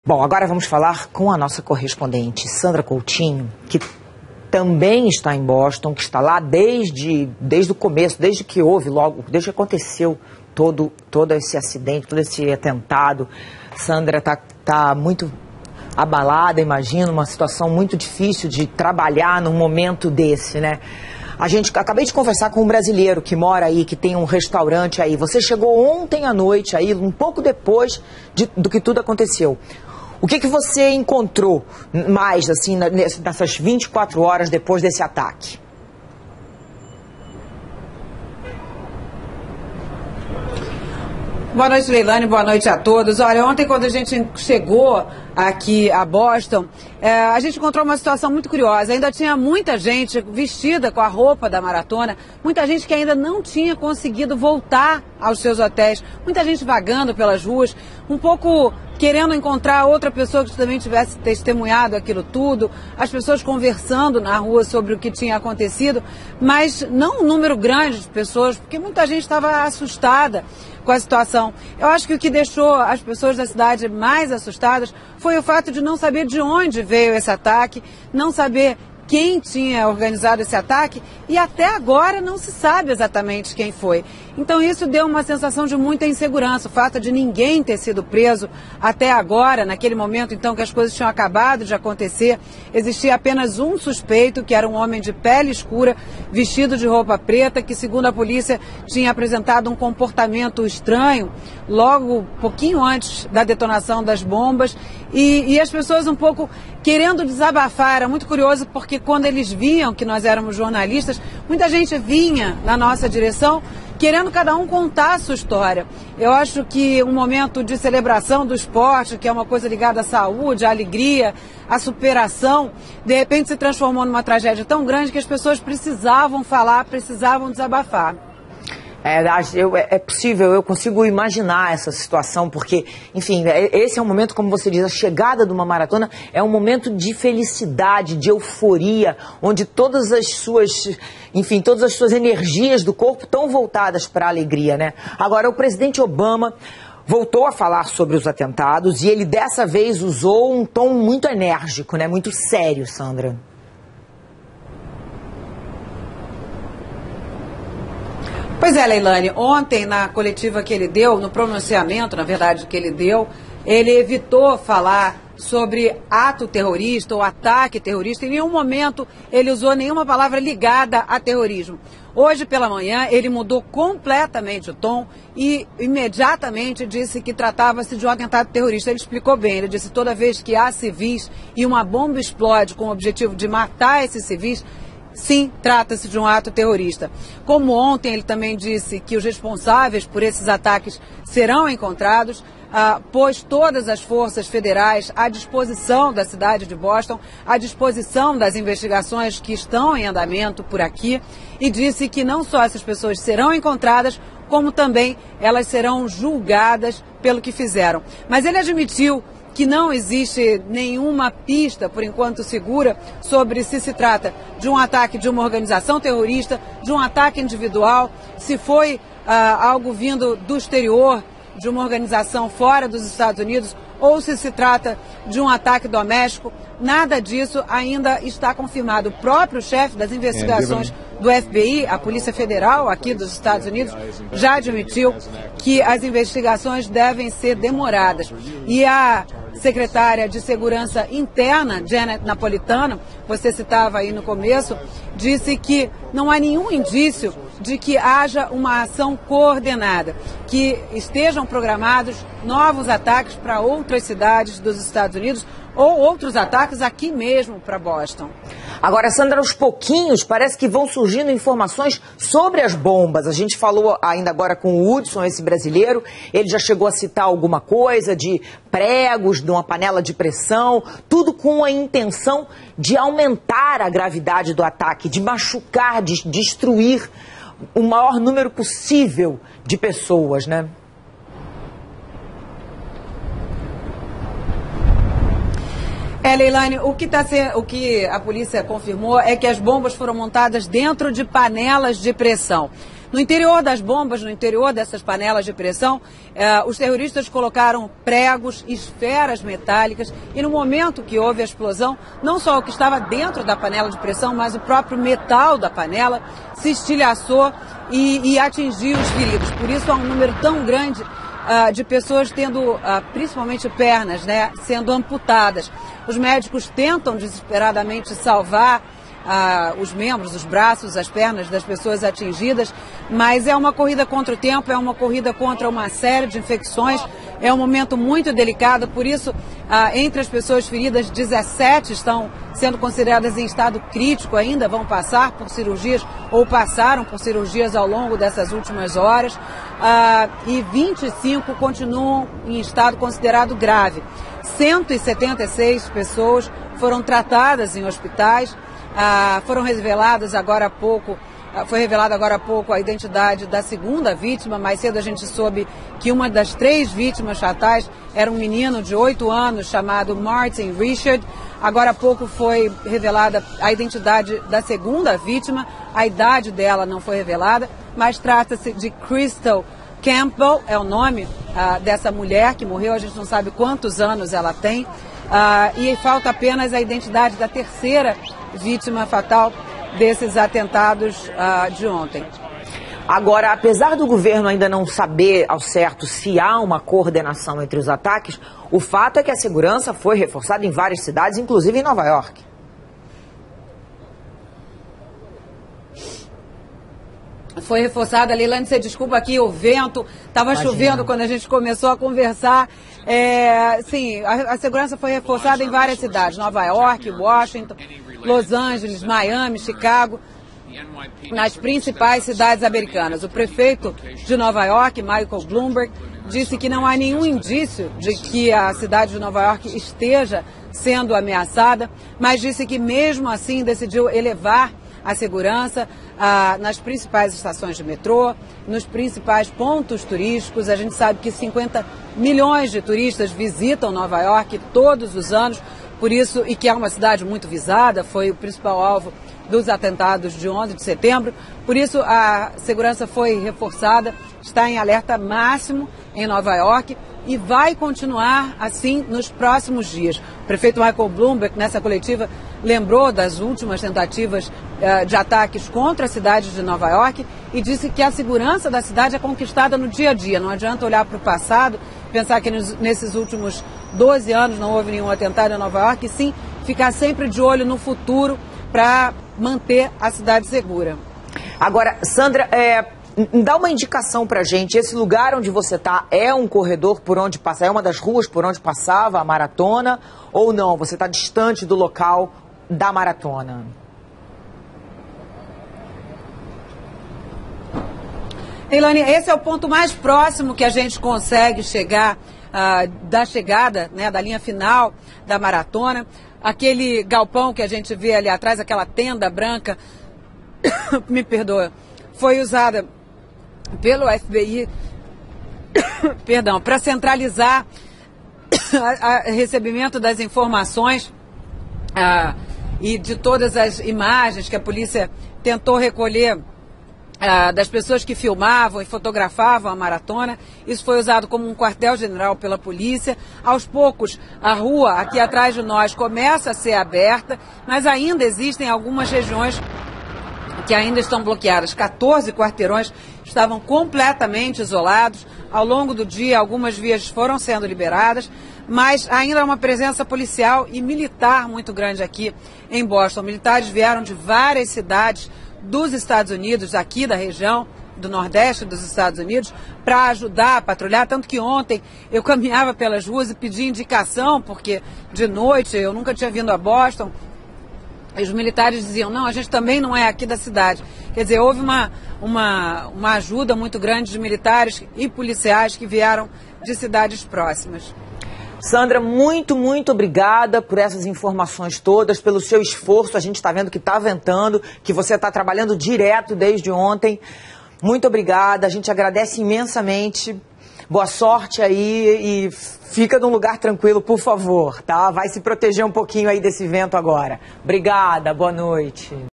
Bom, agora vamos falar com a nossa correspondente, Sandra Coutinho, que também está em Boston, que está lá desde o começo, desde que houve logo, desde que aconteceu todo esse acidente, todo esse atentado. Sandra está muito abalada, imagino, uma situação muito difícil de trabalhar num momento desse, né? Acabei de conversar com um brasileiro que mora aí, que tem um restaurante aí. Você chegou ontem à noite aí, um pouco depois do que tudo aconteceu. O que você encontrou mais, assim, nessas 24 horas depois desse ataque? Boa noite, Leilane, boa noite a todos. Olha, ontem quando a gente chegou aqui a Boston, a gente encontrou uma situação muito curiosa. Ainda tinha muita gente vestida com a roupa da maratona, muita gente que ainda não tinha conseguido voltar aos seus hotéis, muita gente vagando pelas ruas, um pouco querendo encontrar outra pessoa que também tivesse testemunhado aquilo tudo, as pessoas conversando na rua sobre o que tinha acontecido, mas não um número grande de pessoas, porque muita gente estava assustada com a situação. Eu acho que o que deixou as pessoas da cidade mais assustadas foi o fato de não saber de onde veio esse ataque, não saber quem tinha organizado esse ataque e até agora não se sabe exatamente quem foi. Então isso deu uma sensação de muita insegurança, o fato de ninguém ter sido preso até agora, naquele momento então que as coisas tinham acabado de acontecer, existia apenas um suspeito, que era um homem de pele escura, vestido de roupa preta, que segundo a polícia tinha apresentado um comportamento estranho logo pouquinho antes da detonação das bombas e as pessoas um pouco querendo desabafar. Era muito curioso porque quando eles viam que nós éramos jornalistas, muita gente vinha na nossa direção querendo cada um contar a sua história. Eu acho que um momento de celebração do esporte, que é uma coisa ligada à saúde, à alegria, à superação, de repente se transformou numa tragédia tão grande que as pessoas precisavam falar, precisavam desabafar. É possível, eu consigo imaginar essa situação, porque, enfim, esse é um momento, como você diz, a chegada de uma maratona é um momento de felicidade, de euforia, onde todas as suas energias do corpo estão voltadas para a alegria, né? Agora, o presidente Obama voltou a falar sobre os atentados e ele dessa vez usou um tom muito enérgico, né? Muito sério, Sandra. Pois é, Leilane, ontem na coletiva que ele deu, no pronunciamento, na verdade, que ele deu, ele evitou falar sobre ato terrorista ou ataque terrorista. Em nenhum momento ele usou nenhuma palavra ligada a terrorismo. Hoje pela manhã ele mudou completamente o tom e imediatamente disse que tratava-se de um atentado terrorista. Ele explicou bem, ele disse: toda vez que há civis e uma bomba explode com o objetivo de matar esses civis, sim, trata-se de um ato terrorista. Como ontem ele também disse que os responsáveis por esses ataques serão encontrados, pôs todas as forças federais à disposição da cidade de Boston, à disposição das investigações que estão em andamento por aqui, e disse que não só essas pessoas serão encontradas, como também elas serão julgadas pelo que fizeram. Mas ele admitiu que não existe nenhuma pista, por enquanto segura, sobre se trata de um ataque de uma organização terrorista, de um ataque individual, se foi algo vindo do exterior, de uma organização fora dos Estados Unidos, ou se trata de um ataque doméstico. Nada disso ainda está confirmado. O próprio chefe das investigações do FBI, a Polícia Federal aqui dos Estados Unidos, já admitiu que as investigações devem ser demoradas. E a secretária de Segurança Interna, Janet Napolitano, você citava aí no começo, disse que não há nenhum indício de que haja uma ação coordenada, que estejam programados novos ataques para outras cidades dos Estados Unidos ou outros ataques aqui mesmo para Boston. Agora, Sandra, aos pouquinhos parece que vão surgindo informações sobre as bombas. A gente falou ainda agora com o Hudson, esse brasileiro, ele já chegou a citar alguma coisa de pregos, de uma panela de pressão, tudo com a intenção de aumentar a gravidade do ataque, de machucar, de destruir o maior número possível de pessoas, né? Leilane, o que a polícia confirmou é que as bombas foram montadas dentro de panelas de pressão. No interior das bombas, no interior dessas panelas de pressão, os terroristas colocaram pregos, esferas metálicas e no momento que houve a explosão, não só o que estava dentro da panela de pressão, mas o próprio metal da panela se estilhaçou e atingiu os feridos. Por isso há um número tão grande de pessoas tendo, principalmente pernas, né, sendo amputadas. Os médicos tentam desesperadamente salvar os membros, os braços, as pernas das pessoas atingidas, mas é uma corrida contra o tempo, é uma corrida contra uma série de infecções, é um momento muito delicado, por isso, entre as pessoas feridas, 17 estão sendo consideradas em estado crítico ainda, vão passar por cirurgias ou passaram por cirurgias ao longo dessas últimas horas, e 25 continuam em estado considerado grave. 176 pessoas foram tratadas em hospitais. Foram reveladas agora há pouco, foi revelada agora há pouco a identidade da segunda vítima. Mais cedo a gente soube que uma das 3 vítimas fatais era um menino de 8 anos chamado Martin Richard. Agora há pouco foi revelada a identidade da segunda vítima, a idade dela não foi revelada, mas trata-se de Crystal Campbell, é o nome dessa mulher que morreu, a gente não sabe quantos anos ela tem. E falta apenas a identidade da terceira vítima fatal desses atentados de ontem. Agora, apesar do governo ainda não saber ao certo se há uma coordenação entre os ataques, o fato é que a segurança foi reforçada em várias cidades, inclusive em Nova York. Foi reforçada, Leilane, você desculpa aqui, o vento, estava chovendo quando a gente começou a conversar. Sim, a segurança foi reforçada em várias cidades, Nova York, Washington, Los Angeles, Miami, Chicago, nas principais cidades americanas. O prefeito de Nova York, Michael Bloomberg, disse que não há nenhum indício de que a cidade de Nova York esteja sendo ameaçada, mas disse que mesmo assim decidiu elevar a segurança nas principais estações de metrô, nos principais pontos turísticos. A gente sabe que 50 milhões de turistas visitam Nova York todos os anos, por isso, e que é uma cidade muito visada, foi o principal alvo dos atentados de 11 de setembro. Por isso, a segurança foi reforçada, está em alerta máximo em Nova York e vai continuar assim nos próximos dias. O prefeito Michael Bloomberg, nessa coletiva, lembrou das últimas tentativas de ataques contra a cidade de Nova York e disse que a segurança da cidade é conquistada no dia a dia. Não adianta olhar para o passado, pensar que nesses últimos 12 anos não houve nenhum atentado em Nova York, e sim ficar sempre de olho no futuro para manter a cidade segura. Agora, Sandra, dá uma indicação pra gente. Esse lugar onde você está é um corredor por onde passa, é uma das ruas por onde passava a maratona ou não? Você está distante do local da maratona? Leilane, esse é o ponto mais próximo que a gente consegue chegar da chegada, né, da linha final da maratona. Aquele galpão que a gente vê ali atrás, aquela tenda branca, me perdoa, foi usada pelo FBI, perdão, para centralizar o recebimento das informações e de todas as imagens que a polícia tentou recolher das pessoas que filmavam e fotografavam a maratona. Isso foi usado como um quartel-general pela polícia. Aos poucos, a rua aqui atrás de nós começa a ser aberta, mas ainda existem algumas regiões que ainda estão bloqueadas. 14 quarteirões estavam completamente isolados. Ao longo do dia, algumas vias foram sendo liberadas, mas ainda há uma presença policial e militar muito grande aqui em Boston. Militares vieram de várias cidades dos Estados Unidos, aqui da região do Nordeste dos Estados Unidos, para ajudar a patrulhar, tanto que ontem eu caminhava pelas ruas e pedi indicação, porque de noite eu nunca tinha vindo a Boston, e os militares diziam, não, a gente também não é aqui da cidade. Quer dizer, houve uma ajuda muito grande de militares e policiais que vieram de cidades próximas. Sandra, muito obrigada por essas informações todas, pelo seu esforço. A gente está vendo que está ventando, que você está trabalhando direto desde ontem. Muito obrigada, a gente agradece imensamente. Boa sorte aí e fica num lugar tranquilo, por favor, tá? Vai se proteger um pouquinho aí desse vento agora. Obrigada, boa noite.